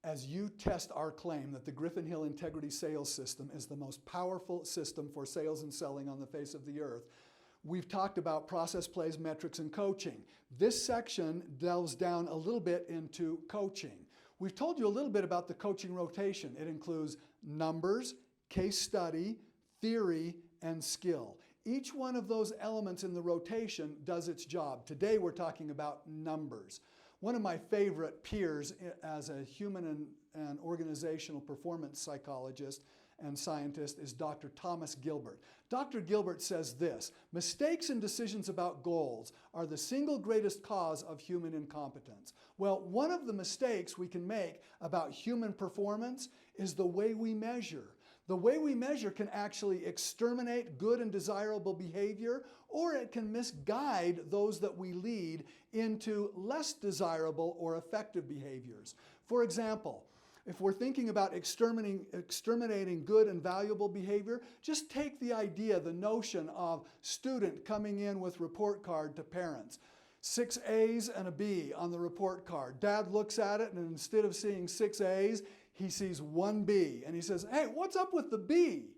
as you test our claim that the Griffin Hill Integrity Sales System is the most powerful system for sales and selling on the face of the earth. We've talked about process, plays, metrics, and coaching. This section delves down a little bit into coaching. We've told you a little bit about the coaching rotation. It includes numbers, case study, theory, and skill. Each one of those elements in the rotation does its job. Today we're talking about numbers. One of my favorite peers as a human and organizational performance psychologist and scientist is Dr. Thomas Gilbert. Dr. Gilbert says this: mistakes and decisions about goals are the single greatest cause of human incompetence. Well, one of the mistakes we can make about human performance is the way we measure. The way we measure can actually exterminate good and desirable behavior, or it can misguide those that we lead into less desirable or effective behaviors. For example, if we're thinking about exterminating good and valuable behavior, just take the idea, the notion of student coming in with report card to parents. 6 A's and a B on the report card. Dad looks at it, and instead of seeing 6 A's, he sees 1 B. And he says, "Hey, what's up with the B?"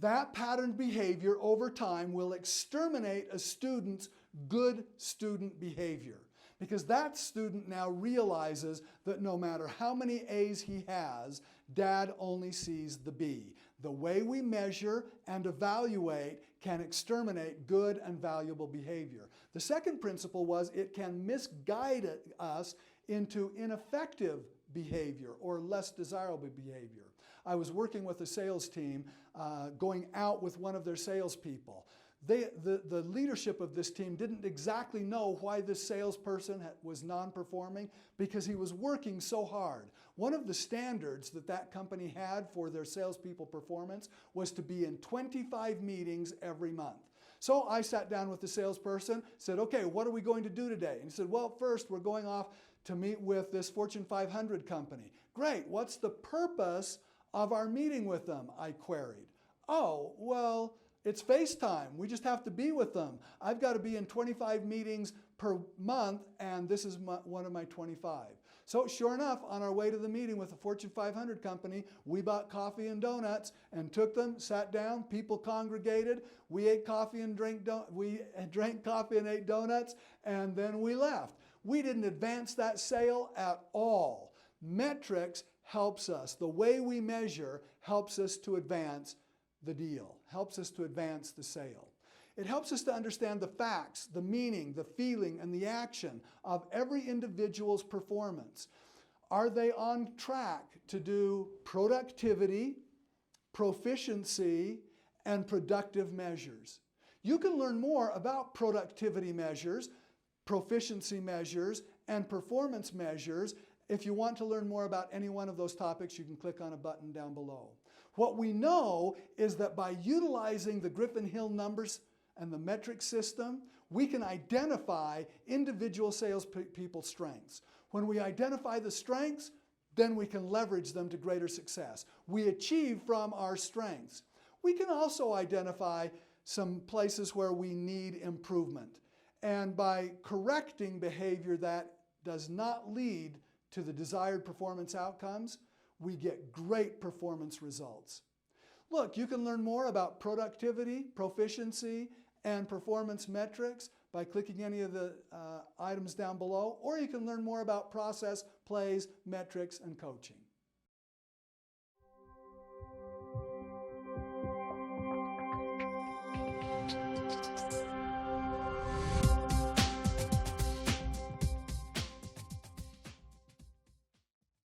That patterned behavior over time will exterminate a student's good student behavior, because that student now realizes that no matter how many A's he has, Dad only sees the B. The way we measure and evaluate can exterminate good and valuable behavior. The second principle was it can misguide us into ineffective behavior or less desirable behavior. I was working with a sales team going out with one of their salespeople. The leadership of this team didn't exactly know why this salesperson was non-performing, because he was working so hard. One of the standards that company had for their salespeople performance was to be in 25 meetings every month. So I sat down with the salesperson, said, "Okay, what are we going to do today?" And he said, "Well, first we're going off to meet with this Fortune 500 company." "Great, what's the purpose of our meeting with them?" I queried. "Oh, well, it's FaceTime. We just have to be with them. I've got to be in 25 meetings per month, and this is one of my 25. So sure enough, on our way to the meeting with the Fortune 500 company, we bought coffee and donuts and took them, sat down, people congregated, we ate coffee and drank coffee and ate donuts, and then we left. We didn't advance that sale at all. Metrics helps us. The way we measure helps us to advance the deal, helps us to advance the sale. It helps us to understand the facts, the meaning, the feeling, and the action of every individual's performance. Are they on track to do productivity, proficiency, and productive measures? You can learn more about productivity measures, proficiency measures, and performance measures. If you want to learn more about any one of those topics, you can click on a button down below. What we know is that by utilizing the Griffin Hill numbers and the metric system, we can identify individual salespeople's strengths. When we identify the strengths, then we can leverage them to greater success. We achieve from our strengths. We can also identify some places where we need improvement. And by correcting behavior that does not lead to the desired performance outcomes, we get great performance results. Look, you can learn more about productivity, proficiency, and performance metrics by clicking any of the items down below, or you can learn more about process, plays, metrics, and coaching.